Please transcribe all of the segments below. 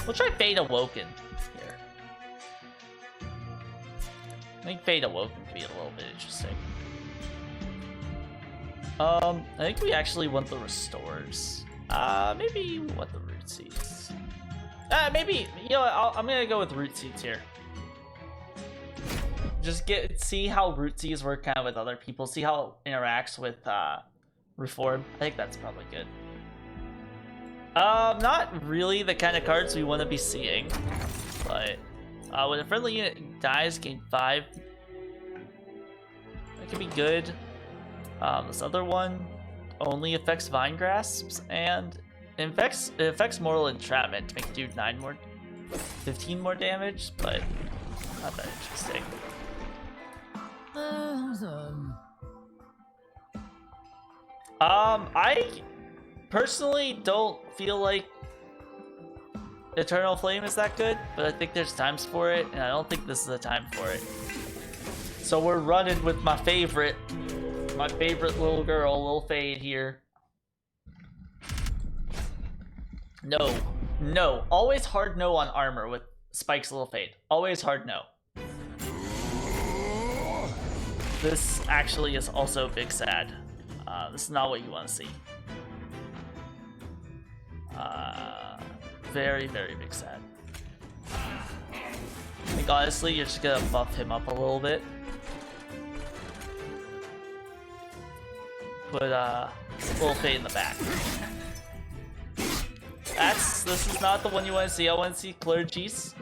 We'll try Fade Awoken here. I think Fade Awoken could be a little bit interesting. I think we actually want the Restores. Maybe we want the Root Seeds. Maybe, you know what, I'm gonna go with Root Seeds here. Just see how Root Seeds work kind of with other people. See how it interacts with Reform. I think that's probably good. Not really the kind of cards we want to be seeing, but when a friendly unit dies, gain 5. That could be good. This other one only affects Vine Grasps and it affects Mortal Entrapment to make dude 15 more damage, but not that interesting. I personally don't feel like Eternal Flame is that good, but I think there's times for it, and I don't think this is the time for it. So we're running with my favorite little girl, Lil Fade here. No. Always hard no on armor with Spike's Lil Fade. Always hard no. This actually is also big sad. This is not what you want to see. Very, very big sad. I think honestly you're just gonna buff him up a little bit. Put Lil Fade in the back. This is not the one you want to see. I want to see Clergies.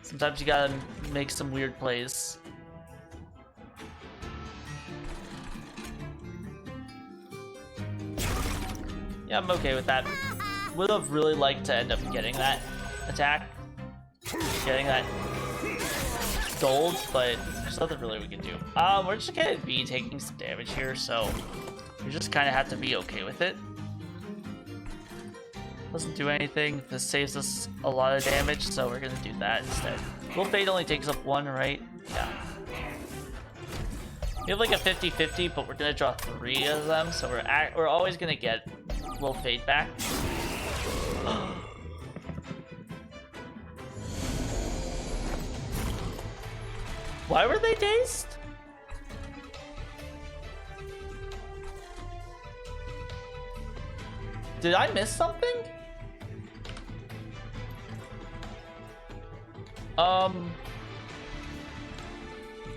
Sometimes you gotta make some weird plays. Yeah, I'm okay with that. Would have really liked to end up getting that attack, getting that gold, but there's nothing really we can do. We're just gonna be taking some damage here, so we just kind of have to be okay with it. Doesn't do anything. This saves us a lot of damage, so we're gonna do that instead. Lil Fade only takes up 1, right? Yeah. We have like a 50-50, but we're gonna draw 3 of them, so we're always gonna get Lil Fade back. Why were they dazed? Did I miss something?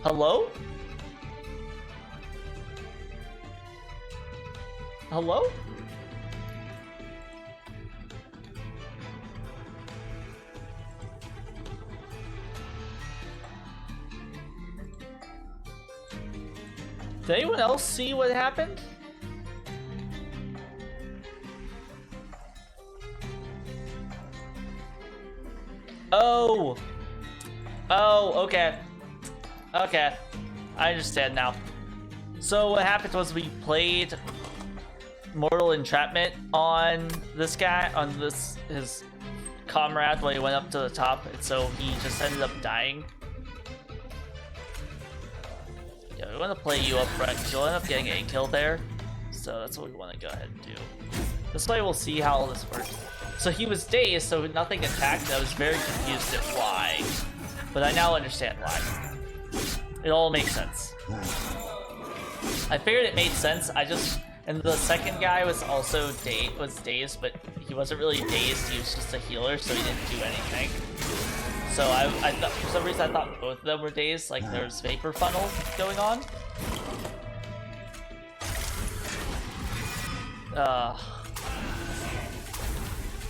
Hello? Hello? Did anyone else see what happened? Oh, okay. Okay, I understand now. So what happened was we played Mortal Entrapment on this guy, on his comrade when he went up to the top, and so he just ended up dying. Yeah, we want to play you up front because you'll end up getting a kill there. So that's what we want to go ahead and do. This way we'll see how all this works. So he was dazed, so nothing attacked. I was very confused at why, but I now understand why. It all makes sense. I figured it made sense. And the second guy was also dazed, but he wasn't really dazed. He was just a healer, so he didn't do anything. So I thought, for some reason, I thought both of them were dazed, like there was vapor funnel going on.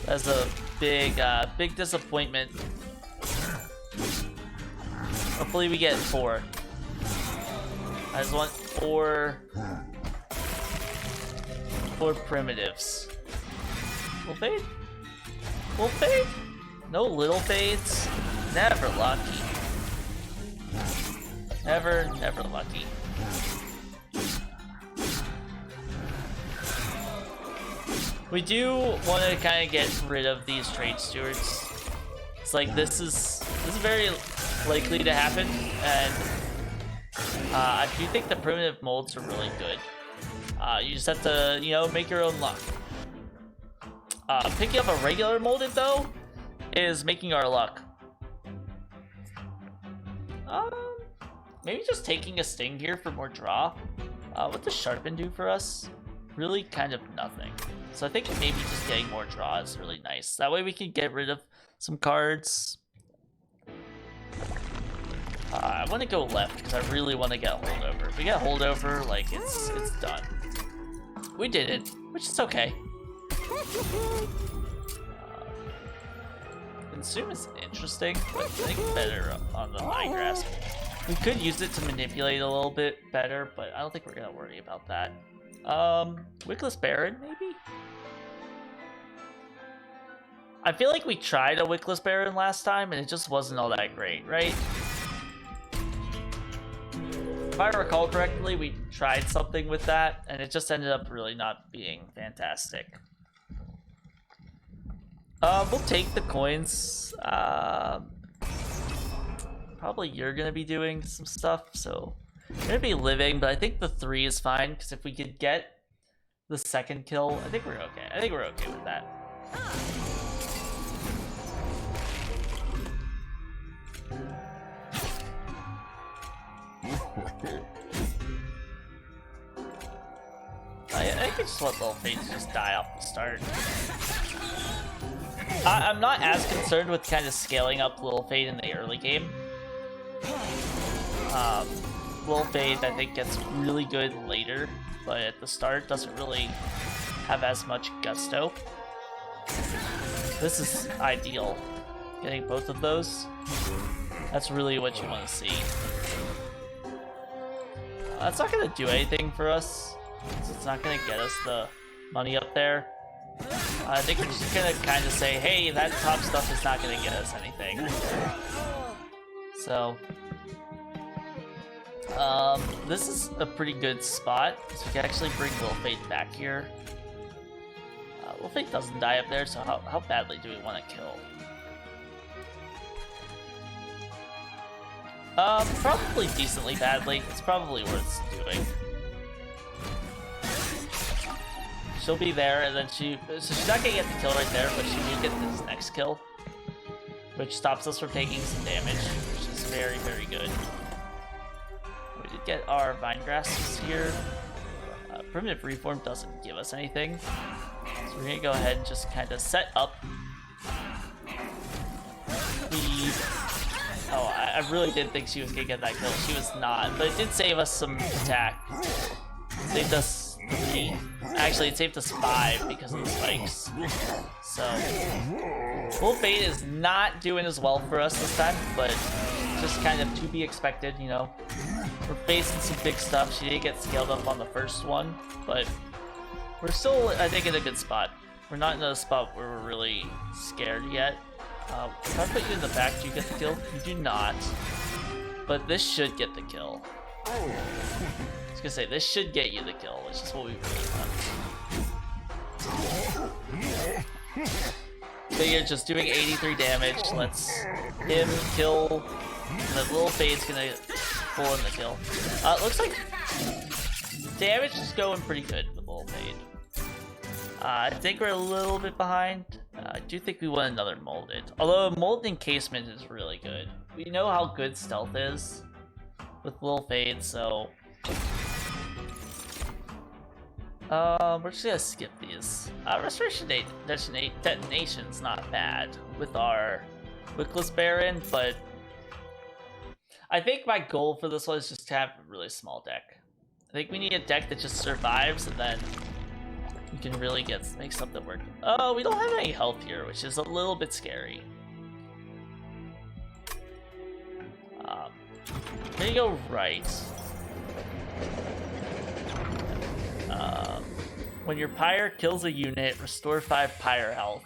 That's a big disappointment. Hopefully we get 4. I just want 4 primitives. Little Fade? Little Fade? No little fades? Never lucky. Never lucky. We do want to kind of get rid of these trade stewards. It's like this is very likely to happen, and I do think the primitive molds are really good. You just have to, you know, make your own luck. Picking up a regular molded, though, is making our luck. Maybe just taking a sting here for more draw. What does Sharpen do for us? Really kind of nothing. So I think maybe just getting more draw is really nice. That way we can get rid of some cards. I want to go left because I really want to get a holdover. If we get a holdover, like, it's done. We did it, which is okay. Consume is interesting, but I think better on the Vine Grasp. We could use it to manipulate a little bit better, but I don't think we're gonna worry about that. Wickless Baron, maybe? I feel like we tried a Wickless Baron last time, and it just wasn't all that great, right? If I recall correctly, we tried something with that, and it just ended up really not being fantastic. We'll take the coins. Probably you're gonna be doing some stuff, so you're gonna be living, but I think the 3 is fine, because if we could get the second kill, I think we're okay. I think we're okay with that. I could just let Little Fates just die off the start. I'm not as concerned with kind of scaling up Little Fate in the early game. Little Fate, I think, gets really good later, but at the start doesn't really have as much gusto. This is ideal. Getting both of those, that's really what you want to see. That's not going to do anything for us. It's not going to get us the money up there. I think we're just going to kind of say, hey, that top stuff is not going to get us anything. So, this is a pretty good spot. So we can actually bring Little Fate back here. Little Fate doesn't die up there, so how badly do we want to kill? Probably decently badly. It's probably worth doing. She'll be there, and then so she's not gonna get the kill right there, but she will get this next kill, which stops us from taking some damage, which is very, very good. We did get our Vine Grasps here. Primitive Reform doesn't give us anything, so we're gonna go ahead and just kind of set up. Oh, I really did think she was gonna get that kill. She was not, but it did save us some attack. Saved us 3. Actually, it saved us 5 because of the spikes. So, Little Fate is not doing as well for us this time, but just kind of to be expected, you know. We're facing some big stuff. She did get scaled up on the first one, but we're still, I think, in a good spot. We're not in a spot where we're really scared yet. If I put you in the back, do you get the kill? You do not. But this should get the kill. I was gonna say, this should get you the kill, which is what we really want. So you're just doing 83 damage. Let's him kill. And then Little Fate's gonna pull in the kill. Looks like damage is going pretty good with Little Fate. I think we're a little bit behind. I do think we want another molded. Although a molded encasement is really good. We know how good stealth is with Little Fate, so we're just gonna skip these. Restoration Detonation's not bad with our Wickless Baron, but I think my goal for this one is just to have a really small deck. I think we need a deck that just survives, and then we can really make something work. Oh, we don't have any health here, which is a little bit scary. Here you go right. When your pyre kills a unit, restore 5 pyre health.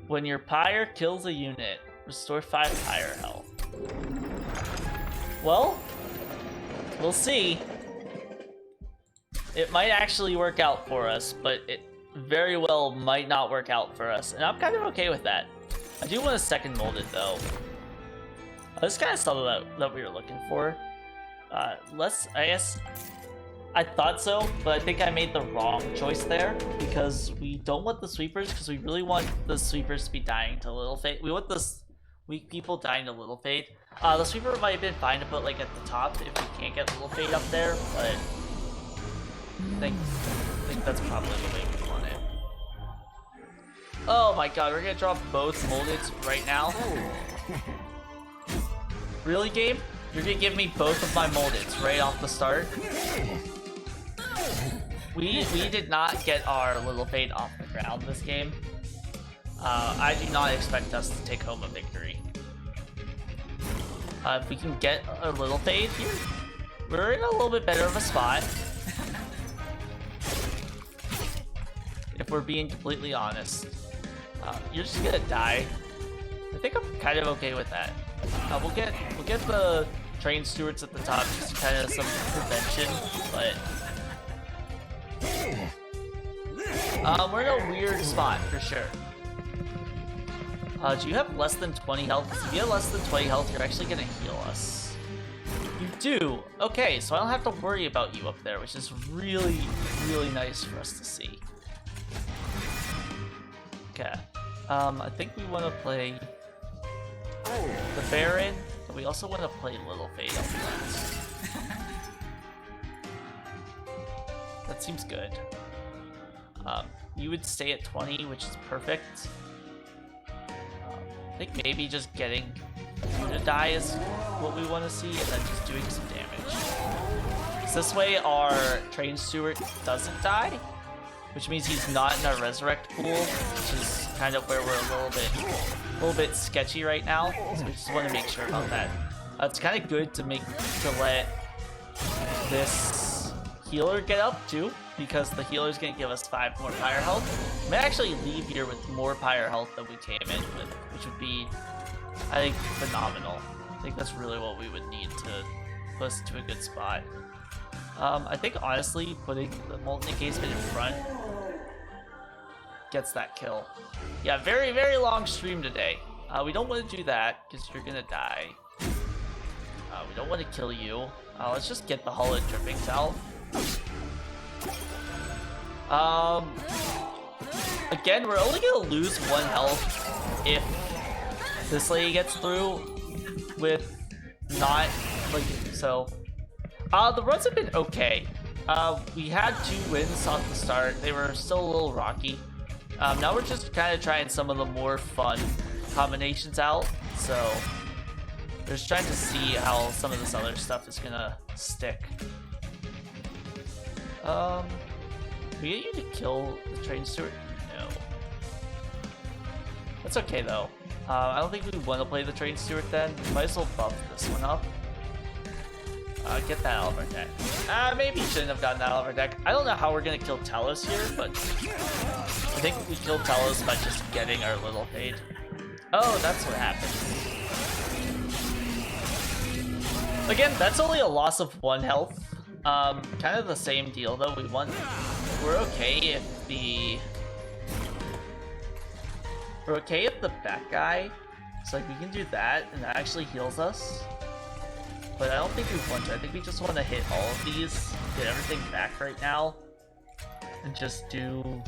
When your pyre kills a unit, restore 5 pyre health. Well, we'll see. It might actually work out for us, but very well might not work out for us, and I'm kind of okay with that. I do want a second molded though. This kind of stuff that we were looking for. I guess I thought so, but I think I made the wrong choice there because we don't want the sweepers because we really want the sweepers to be dying to Little Fade. We want the weak people dying to Little Fade. The sweeper might have been fine to put like at the top if we can't get Little Fade up there, but I think that's probably the way we want it. Oh my god, we're gonna drop both moldeds right now. Really, game? You're gonna give me both of my moldeds right off the start? We did not get our Little Fade off the ground this game. I do not expect us to take home a victory. If we can get a Little Fade here, we're in a little bit better of a spot. If we're being completely honest. You're just gonna die. I think I'm kind of okay with that. We'll get the train stewards at the top, just kind of some prevention, but we're in a weird spot for sure. Do you have less than 20 health? If you have less than 20 health, you're actually gonna heal us. You do. Okay, so I don't have to worry about you up there, which is really, really nice for us to see. Okay. I think we want to play the Baron, but we also want to play Little Fade up front. That seems good. You would stay at 20, which is perfect. I think maybe just getting you to die is what we want to see, and then just doing some damage. So this way our train steward doesn't die, which means he's not in our resurrect pool, which is kind of where we're a little bit sketchy right now. So we just want to make sure about that. It's kind of good to let this healer get up too, because the healer's gonna give us 5 more pyre health. We may actually leave here with more pyre health than we came in with, which would be, I think, phenomenal. I think that's really what we would need to put us into a good spot. I think honestly, putting the Molten Encasement in front gets that kill. Yeah, very, very long stream today. We don't want to do that because you're gonna die. We don't want to kill you. Let's just get the Hull and Drippings out. Again, we're only gonna lose 1 health if this lady gets through with not like so. The runs have been okay. We had 2 wins off the start. They were still a little rocky. Now we're just kind of trying some of the more fun combinations out. So we're just trying to see how some of this other stuff is gonna stick. We get you to kill the train steward? No. That's okay though. I don't think we want to play the train steward then. We might as well buff this one up. Get that out of our deck. Maybe shouldn't have gotten that out of our deck. I don't know how we're gonna kill Telos here, but I think we killed Telos by just getting our Little Fade. Oh, that's what happened. Again, that's only a loss of 1 health. Kind of the same deal though. We're okay if the back guy, so like we can do that and that actually heals us. But I don't think we want to. I think we just want to hit all of these, get everything back right now, and just do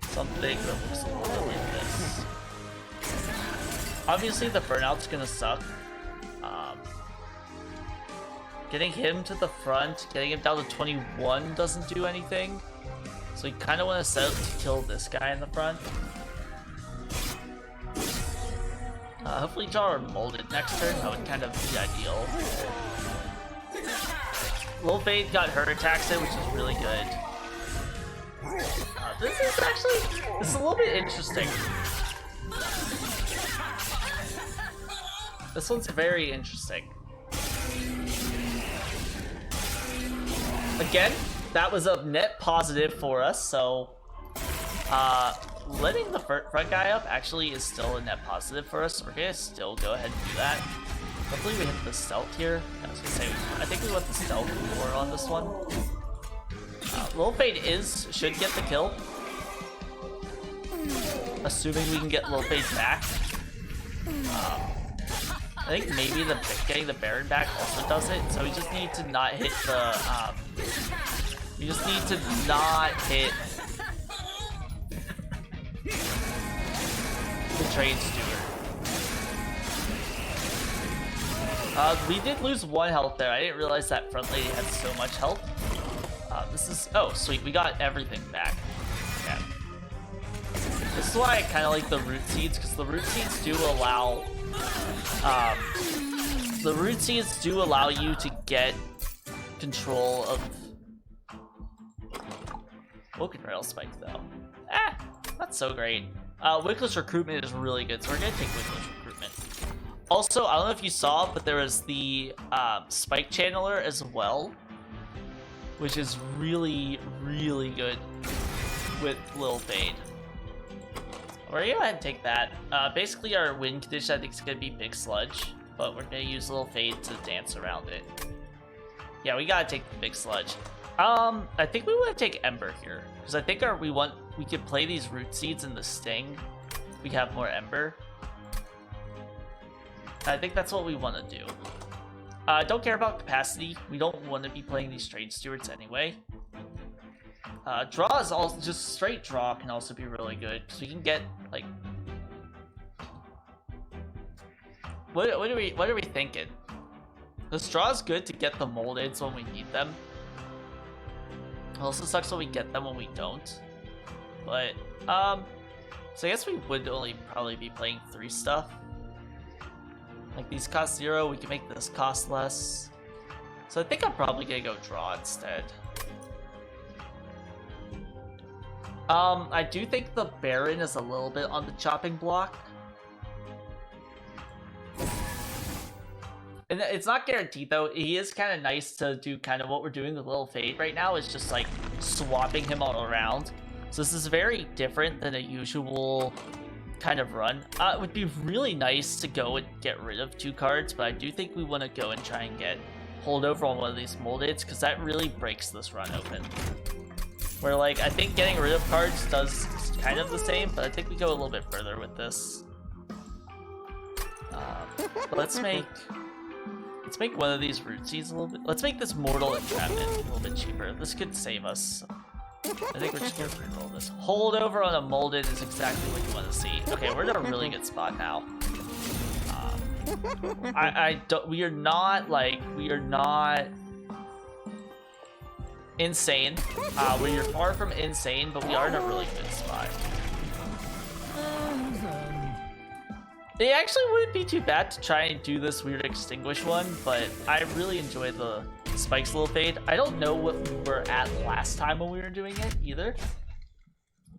something that looks a little bit like this. Obviously the burnout's gonna suck. Getting him to the front, getting him down to 21 doesn't do anything. So you kind of want to set up to kill this guy in the front. Hopefully draw our molded next turn, that would kind of be ideal. Little Fade got her attacks in, which is really good. This is a little bit interesting. This one's very interesting. Again, that was a net positive for us, so letting the front guy up actually is still a net positive for us, so we're gonna still go ahead and do that. Hopefully we hit the stealth here. I was gonna say, I think we want the stealth more on this one. Little Fade should get the kill. assuming we can get Lil Fade back. I think maybe getting the Baron back also does it, so we just need to not hit the, we just need to not hit the Trade Steward. We did lose 1 health there. I didn't realize that front lady had so much health. This is, oh sweet, we got everything back. Yeah. This is why I kind of like the root seeds, because the root seeds do allow you to get control of Woken Rail Spike though. Not so great. Wickless Recruitment is really good, so we're gonna take Wickless Recruitment. Also, I don't know if you saw, but there was the Spike Channeler as well, which is really, really good with Lil Fade. We're gonna go ahead and take that. Basically, our win condition I think is gonna be Big Sludge, but we're gonna use Lil Fade to dance around it. Yeah, we gotta take the Big Sludge. I think we want to take Ember here because I think we could play these Root Seeds in the Sting. We have more Ember. I think that's what we want to do. Don't care about capacity. We don't want to be playing these Trade Stewards anyway. Draw is also just straight draw can also be really good because we can get like. What are we thinking? This draw is good to get the moldeds when we need them. It also sucks when we get them when we don't. But so I guess we would only probably be playing 3 stuff. Like these cost 0, we can make this cost less. So I think I'm probably gonna go draw instead. I do think the Baron is a little bit on the chopping block. And it's not guaranteed though. He is kind of nice to do kind of what we're doing with Lil Fade right now, is just like swapping him all around. So this is very different than a usual kind of run. It would be really nice to go and get rid of 2 cards, but I do think we want to go and try and get holdover on one of these moldeds because that really breaks this run open. Where like I think getting rid of cards does kind of the same, but I think we go a little bit further with this. But let's make one of these Root Seeds a little bit. Let's make this Mortal Entrapment a little bit cheaper. This could save us. I think we're just gonna reroll this. Holdover on a molded is exactly what you want to see. Okay, we're in a really good spot now. We are not insane. We are far from insane, but we are in a really good spot. It actually wouldn't be too bad to try and do this weird Extinguish one, but I really enjoy the Spikes Lil Fade. I don't know what we were at last time when we were doing it either.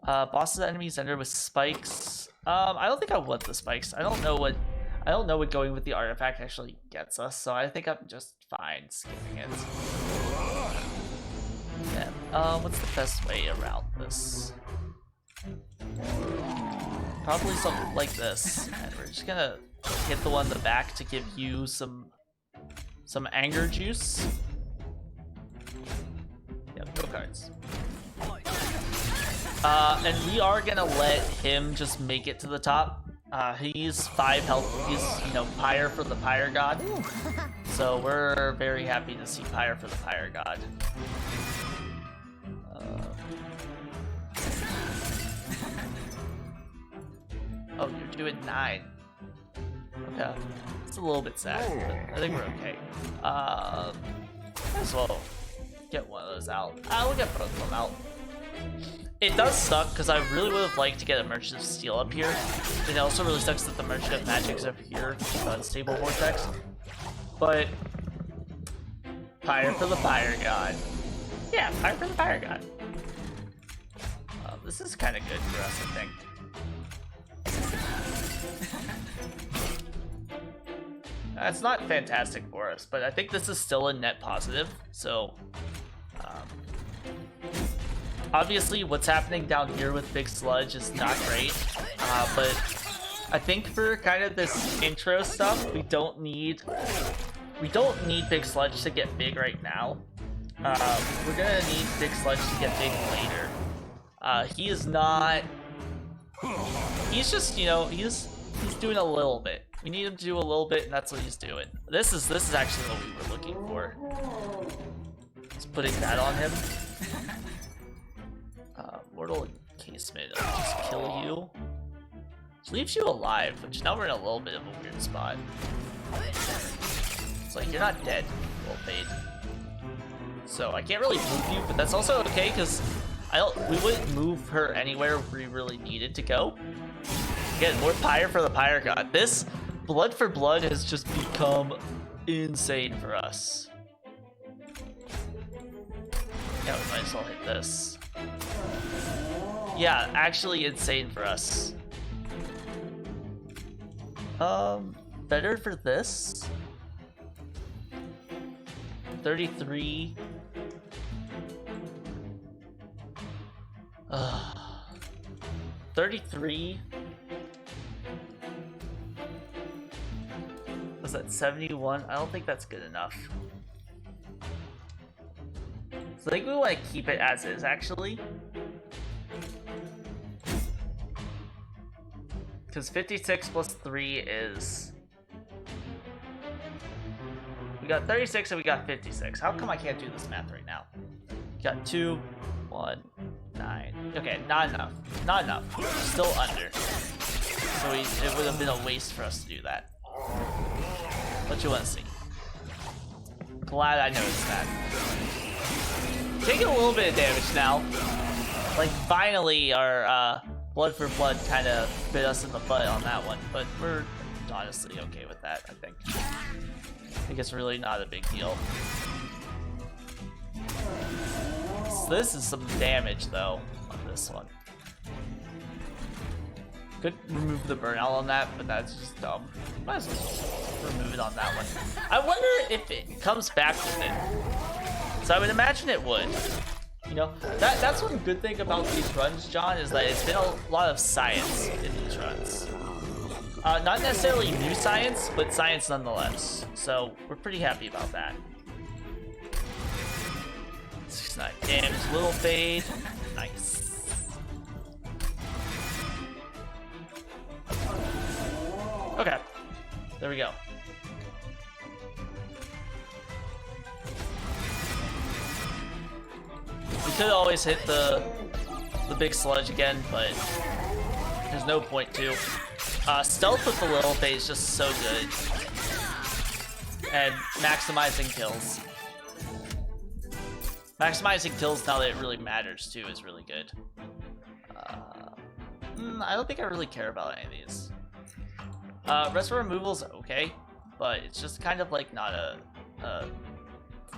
Bosses enemies enter with spikes. I don't think I want the spikes. I don't know what going with the artifact actually gets us, so I think I'm just fine skipping it. Yeah. What's the best way around this? Probably something like this. And we're just gonna hit the one in the back to give you some anger juice. Yep, no cards. And we are gonna let him just make it to the top. He's 5 health. He's, Pyre for the Pyre God. So we're very happy to see Pyre for the Pyre God. Oh, you're doing 9. Okay. It's a little bit sad, but I think we're okay. Might as well get one of those out. We'll get both of them out. It does suck, because I really would have liked to get a Merchant of Steel up here. It also really sucks that the Merchant of Magic's up here, Unstable Vortex. But Pyre for the Pyre God. Yeah, Pyre for the Pyre God. This is kind of good for us, I think. It's not fantastic for us, but I think this is still a net positive. So, obviously, what's happening down here with Big Sludge is not great. But I think for kind of this intro stuff, we don't need Big Sludge to get big right now. We're gonna need Big Sludge to get big later. He is not he's just, you know, he's doing a little bit. We need him to do a little bit, and that's what he's doing. This is actually what we were looking for. Just putting that on him. Mortal Encasement, I'll just kill you. Which leaves you alive, which now we're in a little bit of a weird spot. It's like, you're not dead, well paid. So I can't really move you, but that's also okay, because we wouldn't move her anywhere we really needed to go. Again, more Pyre for the Pyre God. This Blood for Blood has just become insane for us. Yeah, we might as well hit this. Yeah, actually insane for us. Better for this? 33. 33. Was that 71? I don't think that's good enough. So I think we want to keep it as is, actually. Because 56 plus 3 is... We got 36 and we got 56. How come I can't do this math right now? We got 2, 1, 9. Okay, not enough. Not enough. Still under. So it would have been a waste for us to do that. What you want to see? Glad I noticed that. Taking a little bit of damage now. Like, finally our Blood for Blood kind of bit us in the butt on that one, but we're honestly okay with that, I think. I think it's really not a big deal. So this is some damage, though, on this one. Could remove the burnout on that, but that's just dumb. Might as well remove it on that one. I wonder if it comes back with it. So I would imagine it would. You know, that's one good thing about these runs, John, is that it's been a lot of science in these runs. Not necessarily new science, but science nonetheless. So we're pretty happy about that. 69 damage, little fade. Nice. Okay, there we go. We could always hit the big sludge again, but there's no point to. Stealth with the little fade is just so good. And maximizing kills. Maximizing kills now that it really matters too is really good. I don't think I really care about any of these. Restaurant removal's okay, but it's just kind of like not a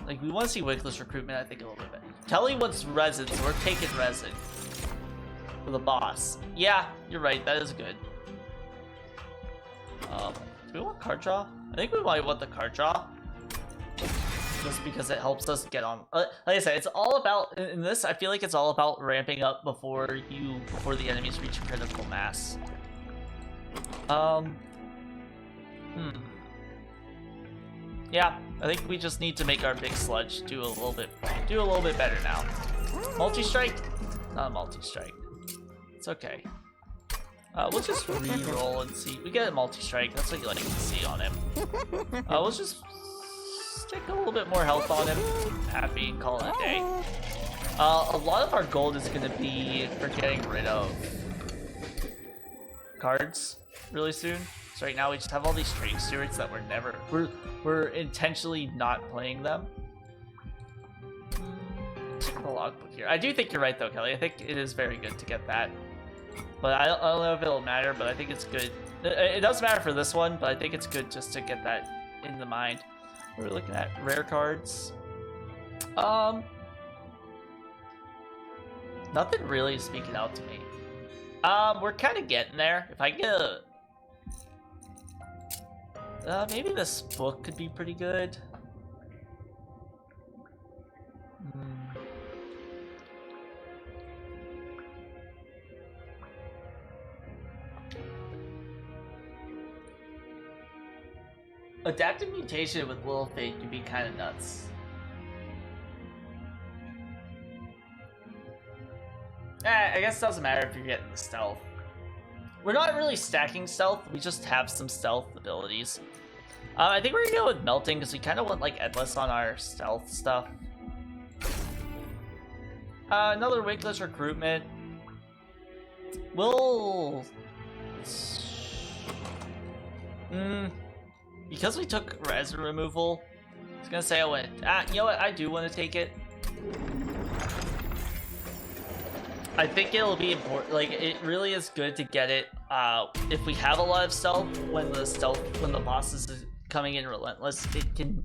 like, we want to see Wickless recruitment, I think, a little bit better. Kelly wants resin, so we're taking resin for the boss. Yeah, you're right, that is good. Do we want card draw? I think we might want the card draw. Just because it helps us get on. Like I said, it's all about, in this, I feel like it's all about ramping up before the enemies reach critical mass. Yeah, I think we just need to make our big sludge do a little bit better now. Multi-strike? Not a multi-strike. It's okay. We'll just re-roll and see. We get a multi-strike. That's what you like to see on him. We'll just stick a little bit more health on him. Happy and call it a day. A lot of our gold is going to be for getting rid of cards really soon. So right now we just have all these trade stewards that we're intentionally not playing them. Check the logbook here. I do think you're right though, Kelly. I think it is very good to get that. But I don't know if it'll matter, but I think it's good. It does matter for this one, but I think it's good just to get that in the mind. We're looking at rare cards. Nothing really speaking out to me. We're kind of getting there. If I get a... maybe this book could be pretty good. Adaptive mutation with Little Fate could be kind of nuts. I guess it doesn't matter if you're getting the stealth. We're not really stacking stealth, we just have some stealth abilities. I think we're gonna go with melting because we kind of want like endless on our stealth stuff. Another weightless recruitment. We'll... because we took res removal, I was gonna say I went. You know what? I do want to take it. I think it'll be important. Like, it really is good to get it. If we have a lot of stealth, when the boss is coming in relentless, it can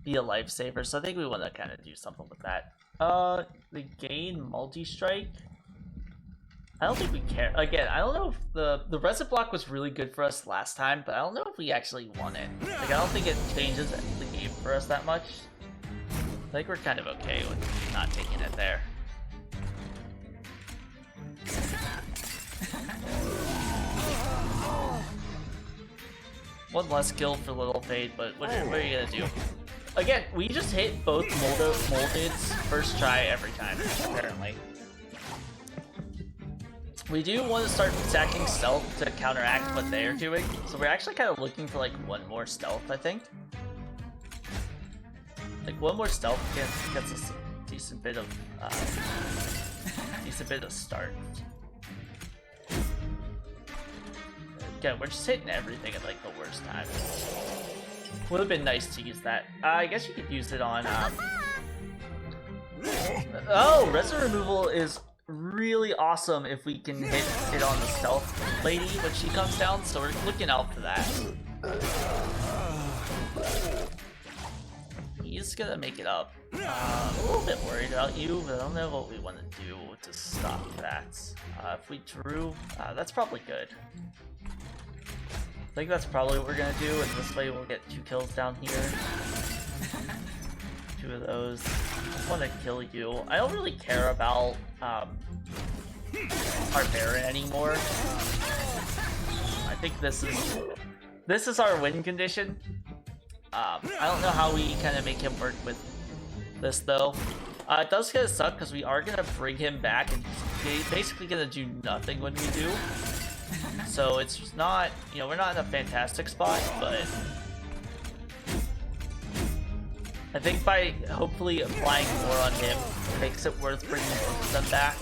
be a lifesaver. So I think we want to kind of do something with that. The gain multi-strike. I don't think we care. Again, I don't know if the resin block was really good for us last time, but I don't know if we actually want it. Like, I don't think it changes the game for us that much. I think we're kind of okay with not taking it there. One less kill for Little Fade, but what are you gonna do? Again, we just hit both moldeds first try every time, apparently. We do want to start stacking stealth to counteract what they are doing, so we're actually kind of looking for like one more stealth, I think. Like one more stealth gets us a decent bit of start. Again, we're just hitting everything at like the worst time. Would have been nice to use that. I guess you could use it on. Oh, resin removal is really awesome if we can hit it on the stealth lady when she comes down, so we're looking out for that. He's gonna make it up. I'm a little bit worried about you, but I don't know what we want to do to stop that. If we drew, that's probably good. I think that's probably what we're gonna do, and this way we'll get 2 kills down here. 2 of those. I just want to kill you. I don't really care about our Baron anymore. I think this is our win condition. I don't know how we kind of make him work with this though. It does kind of suck because we are gonna bring him back, and he's basically gonna do nothing when we do. So it's just not, you know, we're not in a fantastic spot, but I think by hopefully applying more on him makes it worth bringing both of them back.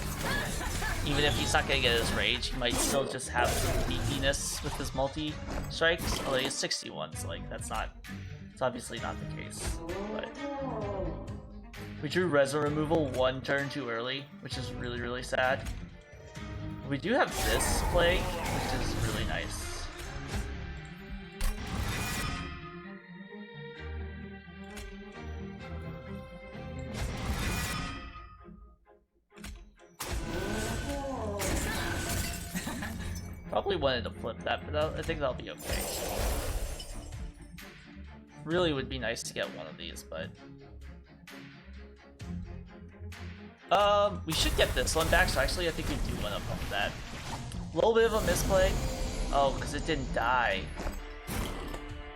Even if he's not gonna get his rage, he might still just have some beefiness with his multi-strikes. Although he's 61, so like it's obviously not the case. But we drew resin removal 1 turn too early, which is really, really sad. We do have this plague, which is really nice. Probably wanted to flip that, but I think that'll be okay. Really would be nice to get one of these, but we should get this one back, so actually I think we do want to pump that. A little bit of a misplay. Oh, because it didn't die.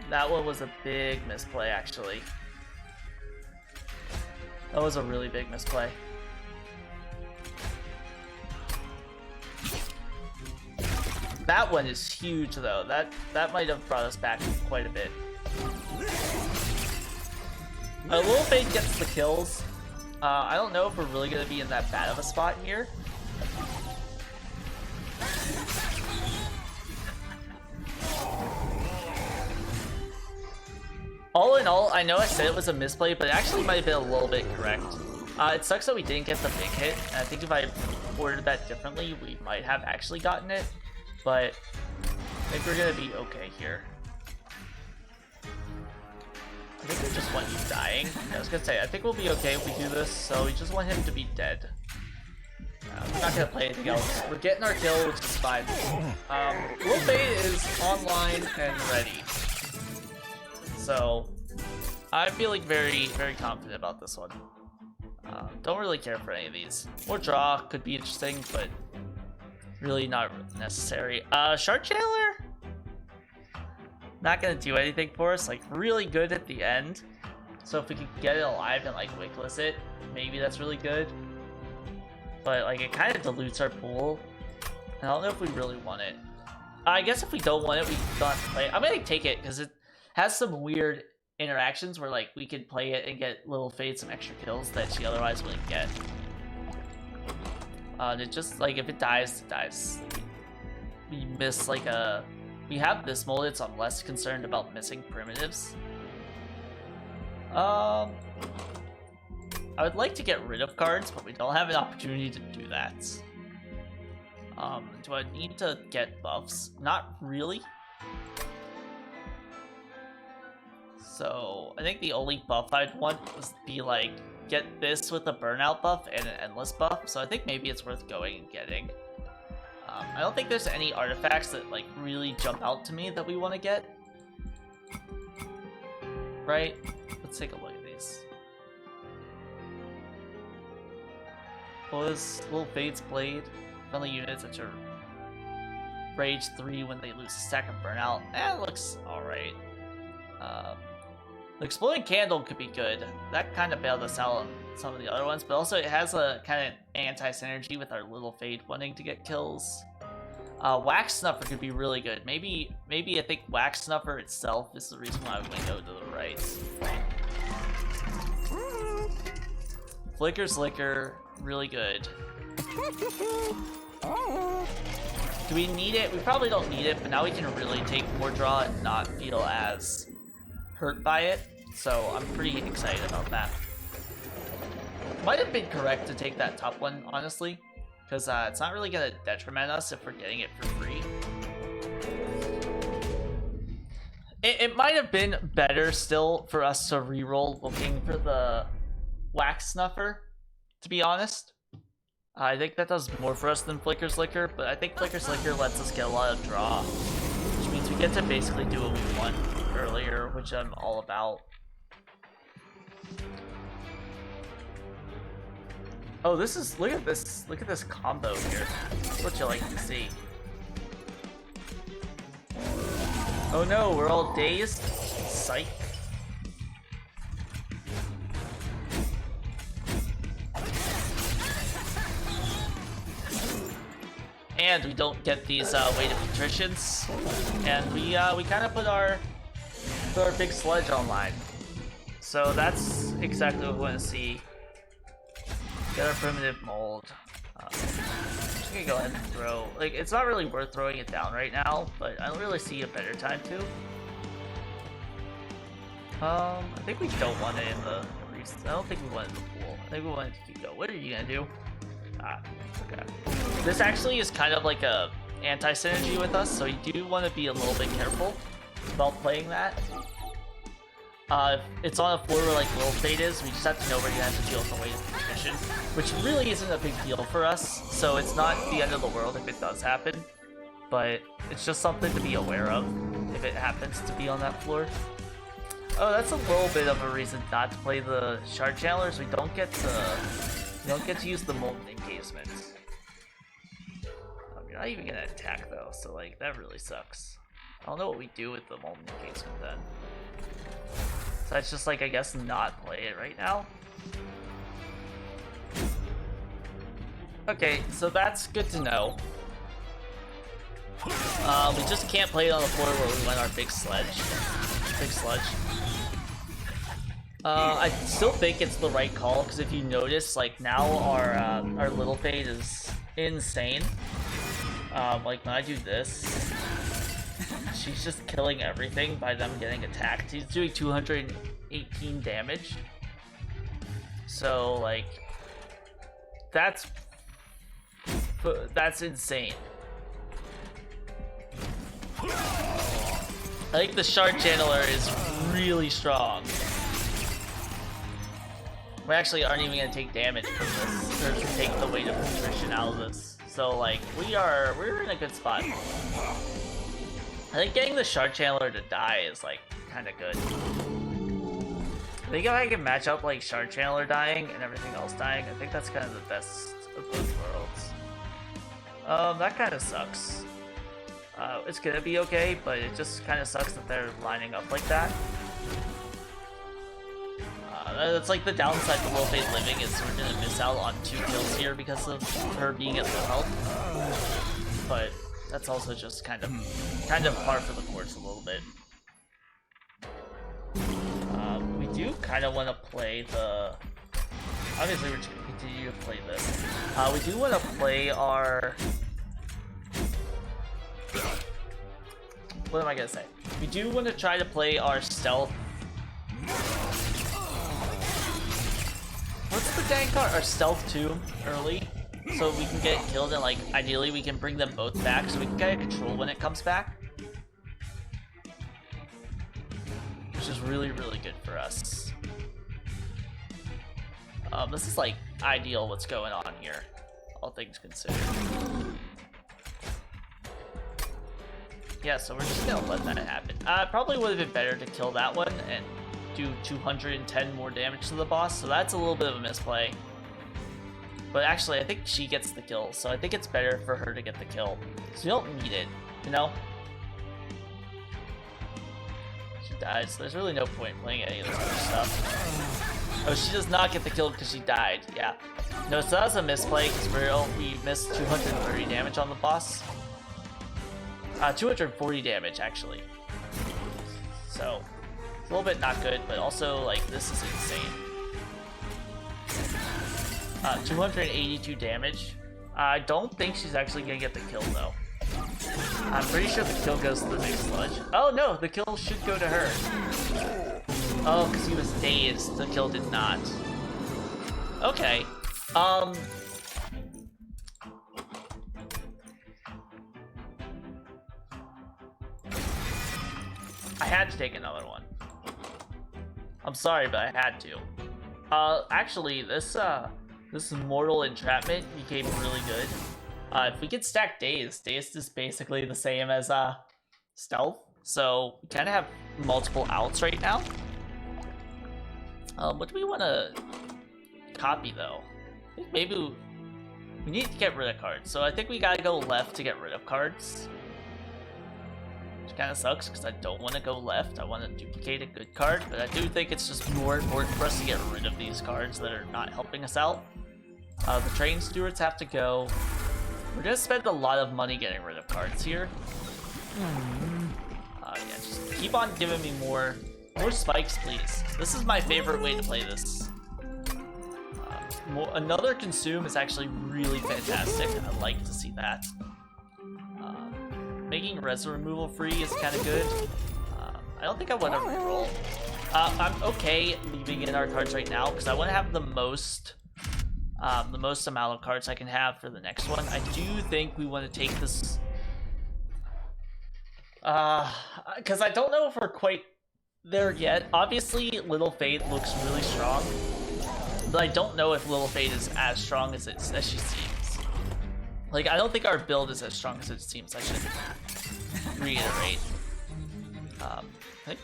That one was a big misplay, actually. That was a really big misplay. That one is huge, though. That might have brought us back quite a bit. A little bit gets the kills. I don't know if we're really going to be in that bad of a spot here. All in all, I know I said it was a misplay, but it actually might have been a little bit correct. It sucks that we didn't get the big hit, and I think if I ordered that differently, we might have actually gotten it, but I think we're going to be okay here. I think we just want you dying. I was gonna say, I think we'll be okay if we do this, so we just want him to be dead. We're not gonna play anything else. We're getting our kill, which is fine. Little Fade is online and ready. So, I'm feeling very, very confident about this one. Don't really care for any of these. More draw could be interesting, but really not necessary. Shark Jailer? Not gonna do anything for us, like really good at the end. So if we could get it alive and like wickless it, maybe that's really good. But like it kind of dilutes our pool. And I don't know if we really want it. I guess if we don't want it, we don't have to play it. I'm gonna take it because it has some weird interactions where like we could play it and get Little Fade some extra kills that she otherwise wouldn't get. It just like if it dies, it dies. We miss like a. We have this molded, so I'm less concerned about missing primitives. I would like to get rid of cards, but we don't have an opportunity to do that. Do I need to get buffs? Not really. So I think the only buff I'd want was to be like get this with a burnout buff and an endless buff. So I think maybe it's worth going and getting. I don't think there's any artifacts that like really jump out to me that we want to get. Right? Let's take a look at these. What was Little Fade's Blade? Friendly units that are Rage 3 when they lose a stack of burnout. It looks alright. The Exploding Candle could be good. That kind of bailed us out on some of the other ones, but also it has a kind of anti-synergy with our Little Fade wanting to get kills. Wax Snuffer could be really good. Maybe I think Wax Snuffer itself is the reason why we go to the right. Flicker's Liquor, really good. Do we need it? We probably don't need it, but now we can really take more draw and not feel as hurt by it. So I'm pretty excited about that. Might have been correct to take that top one, honestly, because it's not really going to detriment us if we're getting it for free. It might have been better still for us to reroll looking for the Wax Snuffer, to be honest. I think that does more for us than Flicker's Liquor, but I think Flicker's Liquor lets us get a lot of draw, which means we get to basically do what we want earlier, which I'm all about. Oh, this is, look at this combo here. That's what you like to see. Oh no, we're all dazed? Psych. And we don't get these weighted patricians, and we kind of put our big sludge online. So that's exactly what we want to see. Get our primitive mold. I'm just gonna go ahead and throw. Like, it's not really worth throwing it down right now, but I don't really see a better time to. I think we don't want it in the. I don't think we want it in the pool. I think we want it to keep going. What are you gonna do? Okay. This actually is kind of like a anti-synergy with us, so you do want to be a little bit careful about playing that. If it's on a floor where like Little Fade is, we just have to know we're gonna have to deal with the weight of position, which really isn't a big deal for us, so it's not the end of the world if it does happen, but it's just something to be aware of if it happens to be on that floor. Oh, that's a little bit of a reason not to play the Shard Channelers. We don't get to use the Molten Encasement. You're not even gonna attack though, so like that really sucks. I don't know what we do with the Molten Encasement then. So that's just like, I guess, not play it right now. Okay, so that's good to know. We just can't play it on the floor where we went our big sludge. I still think it's the right call, because if you notice, like now our Little Fade is insane. Like when I do this, she's just killing everything by them getting attacked. He's doing 218 damage. So like that's insane. I think the Shard Channeler is really strong. We actually aren't even gonna take damage from this, or to take the weight of attrition out of this. So like we're in a good spot. I think getting the Shard Channeler to die is like kind of good. I think if I can match up like Shard Channeler dying and everything else dying, I think that's kind of the best of both worlds. That kind of sucks. It's gonna be okay, but it just kind of sucks that they're lining up like that. That's like the downside to Little Fade living, is we're gonna miss out on 2 kills here because of her being at low health. But that's also just kind of par for the course a little bit. We do kind of want to play the. Obviously, we're just going to continue to play this. We do want to play our. What am I going to say? We do want to try to play our stealth. What's the dang card? Our stealth 2 early. So we can get killed and, like, ideally we can bring them both back so we can get control when it comes back. Which is really, really good for us. This is, like, ideal what's going on here, all things considered. Yeah, so we're just gonna let that happen. Probably would have been better to kill that one and do 210 more damage to the boss, so that's a little bit of a misplay. But actually, I think she gets the kill, so I think it's better for her to get the kill. So we don't need it, you know? She dies, so there's really no point playing any of this other stuff. Oh, she does not get the kill because she died, yeah. No, so that was a misplay because we missed 230 damage on the boss. 240 damage, actually. So, it's a little bit not good, but also, like, this is insane. 282 damage. I don't think she's actually gonna get the kill, though. I'm pretty sure the kill goes to the big sludge. Oh, no, the kill should go to her. Oh, because he was dazed. The kill did not. Okay. I had to take another one. I'm sorry, but I had to. Actually, this mortal entrapment became really good. If we could stack dazed is basically the same as stealth. So we kind of have multiple outs right now. What do we want to copy though? I think maybe we need to get rid of cards. So I think we gotta go left to get rid of cards. Which kind of sucks because I don't want to go left. I want to duplicate a good card, but I do think it's just more important for us to get rid of these cards that are not helping us out. The train stewards have to go. We're gonna spend a lot of money getting rid of cards here. Yeah, just keep on giving me more spikes, please. This is my favorite way to play this. Another consume is actually really fantastic. I like to see that. Making res removal free is kind of good. I don't think I want to reroll. I'm okay leaving in our cards right now because I want to have the most amount of cards I can have for the next one. I do think we want to take this because I don't know if we're quite there yet. Obviously, Little Fade looks really strong, but I don't know if Little Fade is as strong as she seems. Like, I don't think our build is as strong as it seems. I should reiterate. I think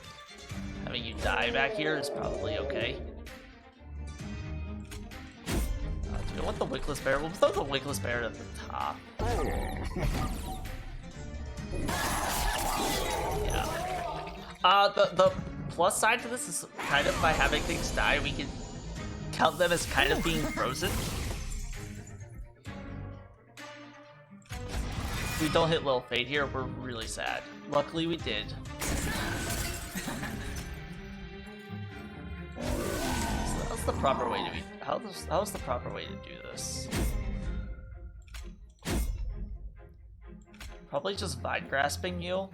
having you die back here is probably okay. Do we want the Wickless Bear? We'll throw the Wickless Bear at the top. Yeah. The plus side to this is kind of by having things die, we can count them as kind of being frozen. If we don't hit Lil Fade here, we're really sad. Luckily we did. So that was the proper way to be. How's the proper way to do this? Probably just Vine Grasping you.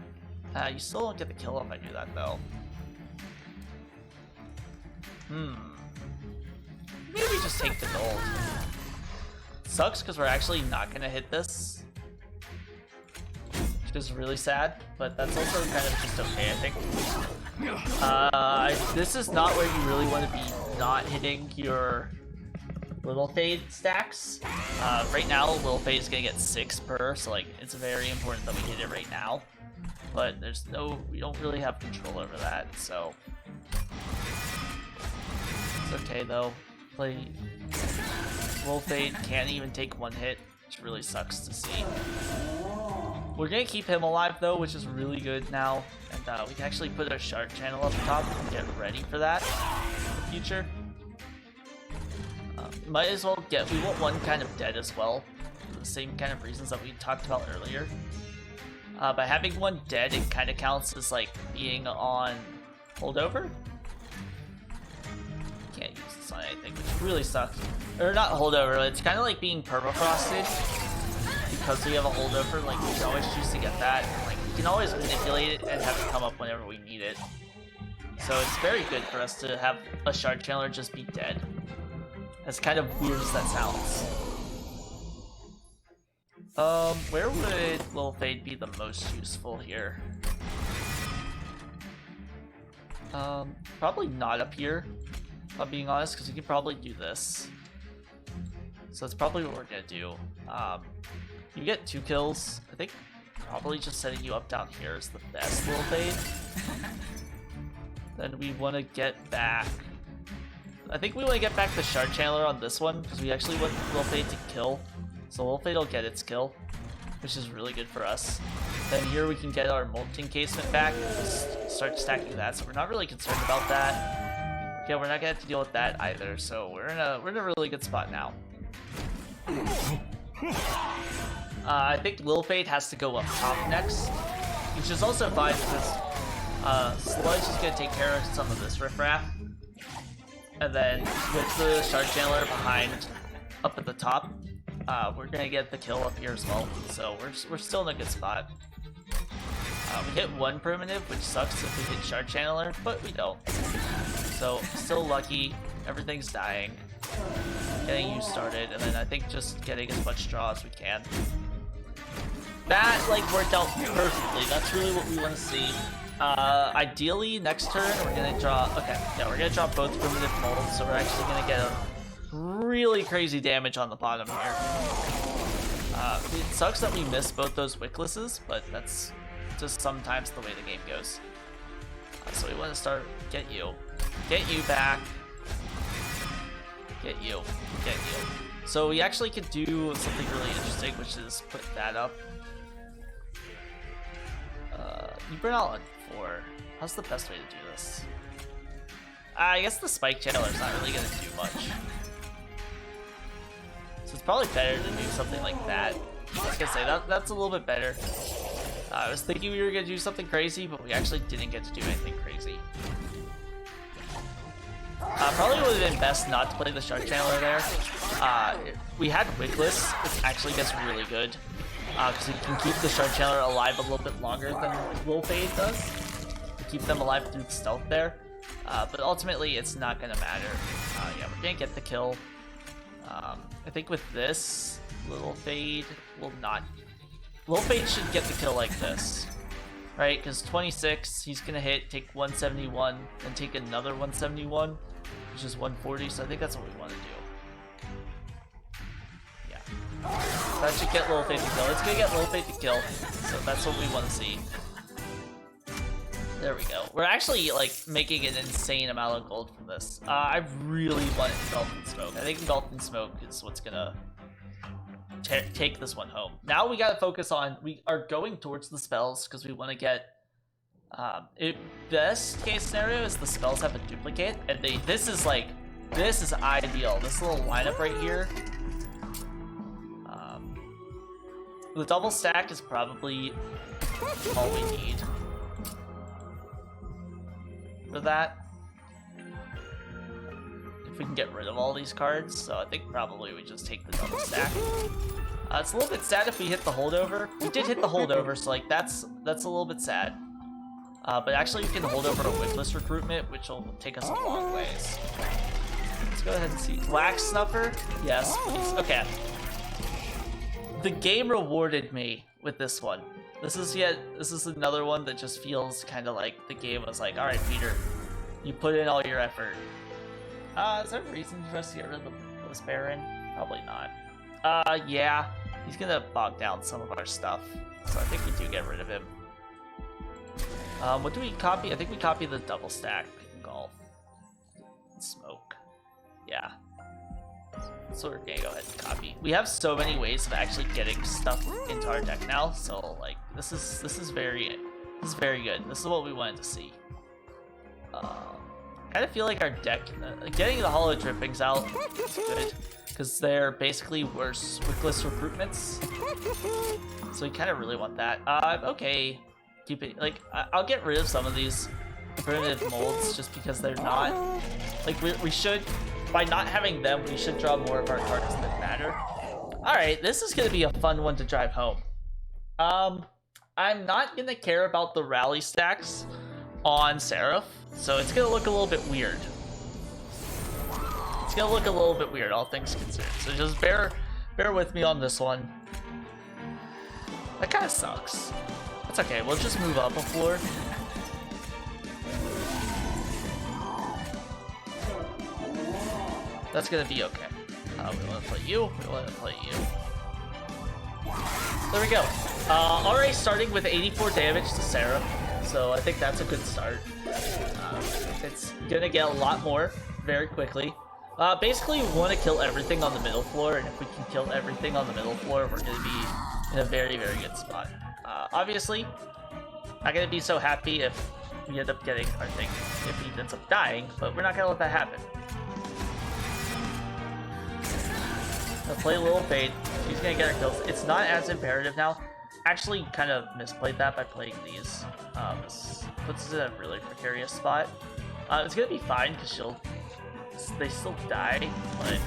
You still don't get the kill if I do that though. Maybe just take the gold. Sucks because we're actually not gonna hit this. Which is really sad, but that's also kind of just okay, I think. This is not where you really want to be not hitting your Little Fade stacks. Right now, Little Fade is gonna get 6 per, so like it's very important that we hit it right now. But we don't really have control over that, so it's okay though. Little Fade can't even take 1 hit, which really sucks to see. We're gonna keep him alive though, which is really good now, and we can actually put a shark channel up top and get ready for that in the future. Might as well we want one kind of dead as well, for the same kind of reasons that we talked about earlier. By having one dead, it kind of counts as like being on holdover. Can't use this on anything, which really sucks. Or not holdover, it's kind of like being permafrosted. Because we have a holdover, like we can always choose to get that. And, like we can always manipulate it and have it come up whenever we need it. So it's very good for us to have a shard channeler just be dead. As kind of weird as that sounds. Where would Lil Fade be the most useful here? Probably not up here, if I'm being honest, because we could probably do this. So that's probably what we're gonna do. You get 2 kills. I think probably just setting you up down here is the best, Lil Fade. Then we want to get back. I think we want to get back the shard channeler on this one because we actually want Lil Fade to kill. So Lil Fade will get its kill, which is really good for us. Then here we can get our molten casement back and just start stacking that. So we're not really concerned about that. Okay, we're not gonna have to deal with that either. So we're in a really good spot now. I think Lil Fade has to go up top next, which is also fine because Sludge is gonna take care of some of this riffraff. And then with the shard channeler behind up at the top, we're gonna get the kill up here as well. So we're still in a good spot. We hit 1 primitive, which sucks if we hit shard channeler, but we don't. So still lucky. Everything's dying. Getting you started, and then I think just getting as much draw as we can. That like worked out perfectly. That's really what we want to see. Ideally, next turn we're gonna draw. Okay, yeah, we're gonna draw both primitive molds, so we're actually gonna get a really crazy damage on the bottom here. It sucks that we missed both those Wicklesses, but that's just sometimes the way the game goes. So we want to start get you back. Get you. So we actually could do something really interesting, which is put that up. You burn out on 4. How's the best way to do this? I guess the spike channeler's not really gonna do much. So it's probably better to do something like that. I was gonna say that's a little bit better. I was thinking we were gonna do something crazy, but we actually didn't get to do anything crazy. Probably would have been best not to play the shard channeler there. We had Wickless, which actually gets really good. Because we can keep the shard channeler alive a little bit longer than Lil Fade does. To keep them alive through the stealth there. But ultimately, it's not going to matter. Yeah, we're going to get the kill. I think with this, Lil Fade will not... Lil Fade should get the kill like this. Right? Because 26, he's going to hit, take 171, then take another 171, which is 140. So I think that's what we want to do. That should get Lil Fade to kill. It's gonna get Lil Fade to kill, so that's what we want to see. There we go. We're actually like making an insane amount of gold from this. I really want Melton Smoke. I think Melton Smoke is what's gonna take this one home. Now we gotta focus on. We are going towards the spells because we want to get. Best case scenario is the spells have a duplicate, and this is ideal. This little lineup right here. The double stack is probably all we need for that. If we can get rid of all these cards, so I think probably we just take the double stack. It's a little bit sad if we hit the holdover. We did hit the holdover, so like that's a little bit sad. But actually we can hold over a Wickless recruitment, which will take us a long ways. Let's go ahead and see. Wax Snuffer? Yes, please. Okay. The game rewarded me with this one. This is another one that just feels kind of like the game was like, all right, Peter, you put in all your effort. Is there a reason for us to get rid of this Baron? Probably not. Yeah, he's gonna bog down some of our stuff, so I think we do get rid of him. What do we copy? I think we copy the double stack golf. Smoke. Yeah. So we're gonna go ahead and copy. We have so many ways of actually getting stuff into our deck now, so like this is very good. This is what we wanted to see. I kind of feel like our deck getting the hollow drippings out is good because they're basically worse Wickless recruitments. So we kind of really want that. Okay. Keep it, like, I'll get rid of some of these primitive molds just because they're not, like, we should, by not having them, we should draw more of our cards that matter. Alright, this is going to be a fun one to drive home. I'm not going to care about the rally stacks on Seraph, so it's going to look a little bit weird. It's going to look a little bit weird, all things considered. So just bear with me on this one. That kind of sucks. That's okay, we'll just move up a floor. That's going to be okay. We want to play you, we want to play you. There we go. Already starting with 84 damage to Sarah, so I think that's a good start. It's gonna get a lot more very quickly. Basically, we want to kill everything on the middle floor, and if we can kill everything on the middle floor, we're gonna be in a very, very good spot. Obviously, not gonna be so happy if we end up getting our thing, if he ends up dying, but we're not gonna let that happen. I'll play a little fade. She's gonna get her kills. It's not as imperative now. Actually, kind of misplayed that by playing these. This puts us in a really precarious spot. It's gonna be fine because they still die, but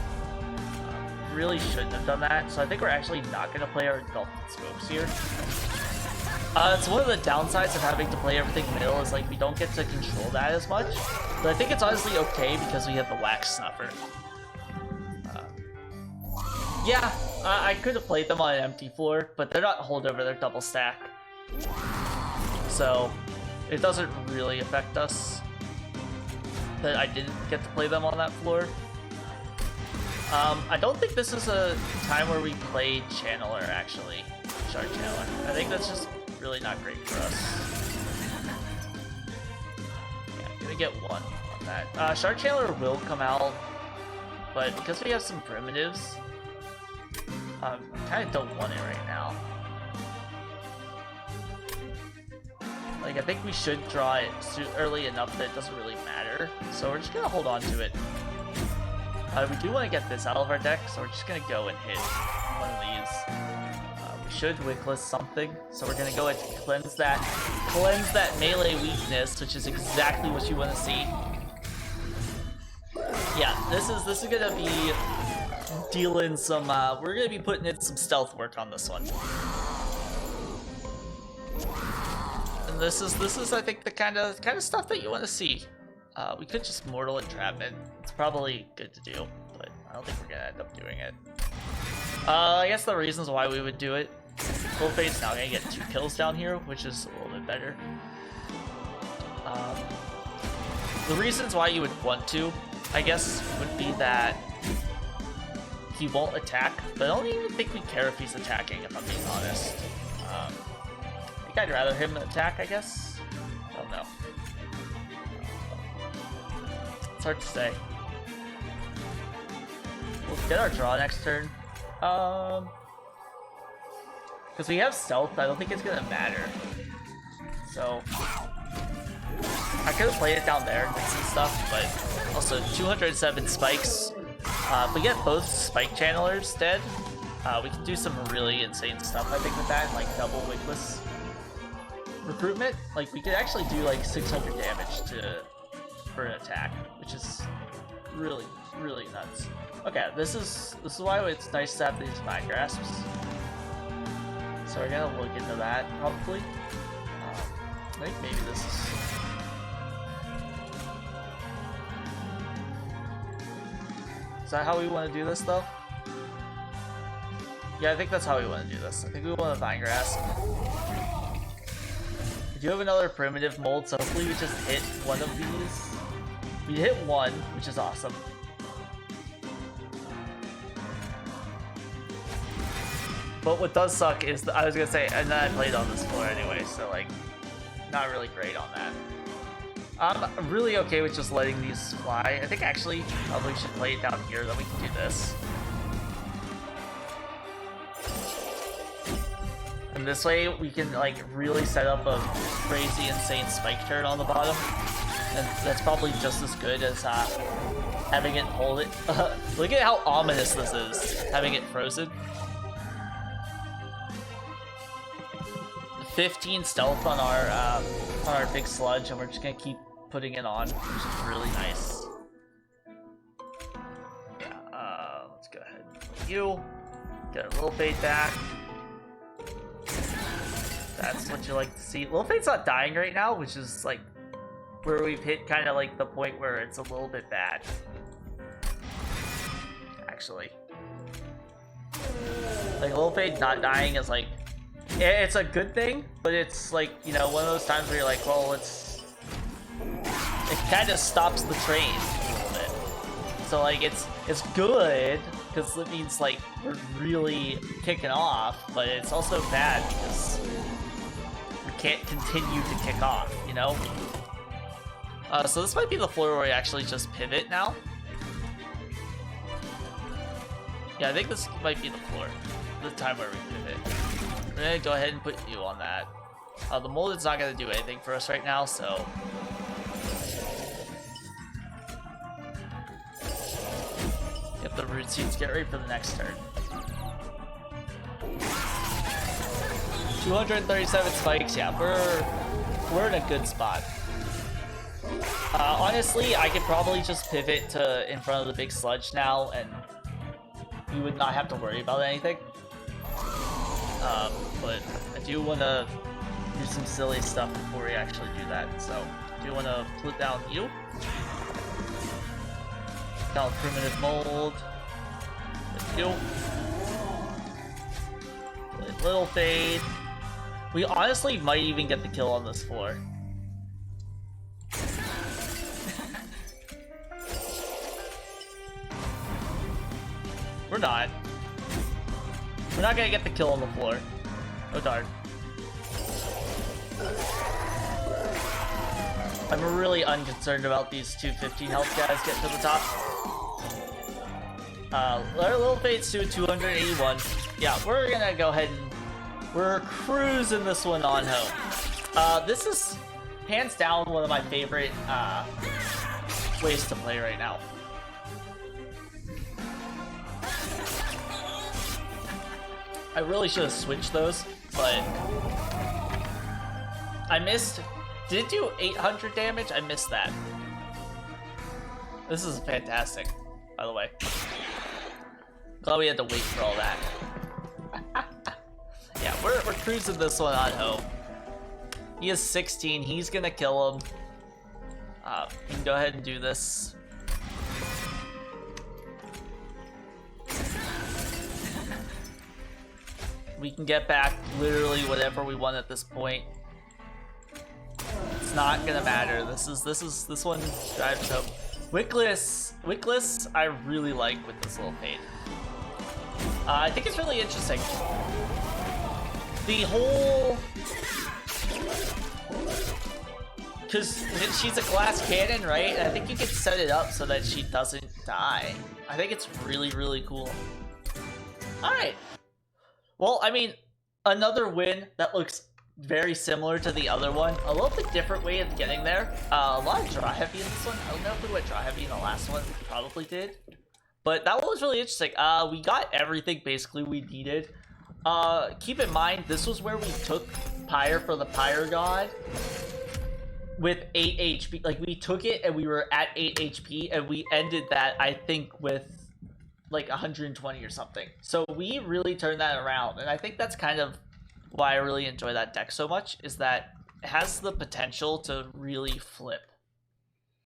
really shouldn't have done that. So I think we're actually not gonna play our engulfed smokes here. It's one of the downsides of having to play everything middle is like we don't get to control that as much. But I think it's honestly okay because we have the wax snuffer. Yeah, I could have played them on an empty floor, but they're not holdover, they're double stack. So, it doesn't really affect us that I didn't get to play them on that floor. I don't think this is a time where we play Channeler, actually. Shard Channeler. I think that's just really not great for us. Yeah, I'm gonna get one on that. Shard Channeler will come out, but because we have some primitives, kind of don't want it right now. Like, I think we should draw it early enough that it doesn't really matter. So we're just gonna hold on to it. We do want to get this out of our deck, so we're just gonna go and hit one of these. We should Wickless something, so we're gonna go and cleanse that melee weakness, which is exactly what you want to see. Yeah, this is gonna be dealing some, we're gonna be putting in some stealth work on this one. And this is I think the kind of stuff that you want to see. We could just Mortal Entrapment. It's probably good to do, but I don't think we're gonna end up doing it. I guess the reasons why we would do it. Full Fade's now gonna get 2 kills down here, which is a little bit better. The reasons why you would want to, I guess, would be that he won't attack, but I don't even think we care if he's attacking, if I'm being honest. I think I'd rather him attack, I guess? I don't know. It's hard to say. We'll get our draw next turn. Because we have stealth, I don't think it's gonna matter. So I could have played it down there and did some stuff, but also 207 spikes. If we get both spike channelers dead, we can do some really insane stuff, I think, with that, like double Wickless recruitment. Like, we could actually do like 600 damage for an attack, which is really, really nuts. Okay, this is why it's nice to have these Mind Grasps. So we're gonna look into that, probably. I think maybe this is... Is that how we want to do this, though? Yeah, I think that's how we want to do this. I think we want to Vine Grasp. We do have another primitive mold, so hopefully we just hit one of these. We hit one, which is awesome. But what does suck is, I was gonna say, and then I played on this floor anyway, so like, not really great on that. I'm really okay with just letting these fly. I think actually probably should play it down here, then we can do this. And this way we can like really set up a crazy insane spike turn on the bottom. And that's probably just as good as having it hold it. Look at how ominous this is, having it frozen. 15 stealth on our big sludge, and we're just gonna keep putting it on, which is really nice. Yeah, let's go ahead and put you. Get a little fade back. That's what you like to see. Little Fade's not dying right now, which is like where we've hit kind of like the point where it's a little bit bad. Actually. Like Little Fade not dying is like, it's a good thing, but it's like, you know, one of those times where you're like, well, it kind of stops the train a little bit. So like it's good because it means like we're really kicking off, but it's also bad because we can't continue to kick off, you know? So this might be the floor where we actually just pivot now. Yeah, I think this might be the floor. The time where we pivot. We're gonna go ahead and put you on that. The molded's not gonna do anything for us right now, so... Get the root seeds, get ready for the next turn. 237 spikes, yeah, we're in a good spot. Honestly, I could probably just pivot to in front of the big sludge now, and you would not have to worry about anything. But I do want to do some silly stuff before we actually do that. So, I do want to put down you. Down primitive mold. With you. Little fade. We honestly might even get the kill on this floor. We're not. We're not gonna get the kill on the floor. Oh darn. I'm really unconcerned about these 215 health guys getting to the top. Little Fate's to 281. Yeah, we're gonna go ahead and we're cruising this one on home. This is hands down one of my favorite ways to play right now. I really should have switched those, but I missed. Did it do 800 damage? I missed that. This is fantastic, by the way. Glad we had to wait for all that. Yeah, we're cruising this one on home. He is 16. He's gonna kill him. You can go ahead and do this. We can get back literally whatever we want at this point. It's not gonna matter. This one drives hope. Wickless, I really like with this little fade. I think it's really interesting. The whole, because she's a glass cannon, right? And I think you can set it up so that she doesn't die. I think it's really, really cool. All right. Well, I mean, another win that looks very similar to the other one. A little bit different way of getting there. A lot of draw heavy in this one. I don't know if we went draw heavy in the last one. We probably did. But that one was really interesting. We got everything basically we needed. Keep in mind, this was where we took Pyre for the Pyre God with 8 HP. Like, we took it and we were at 8 HP, and we ended that, I think, with like 120 or something. So we really turned that around, and I think that's kind of why I really enjoy that deck so much, is that it has the potential to really flip.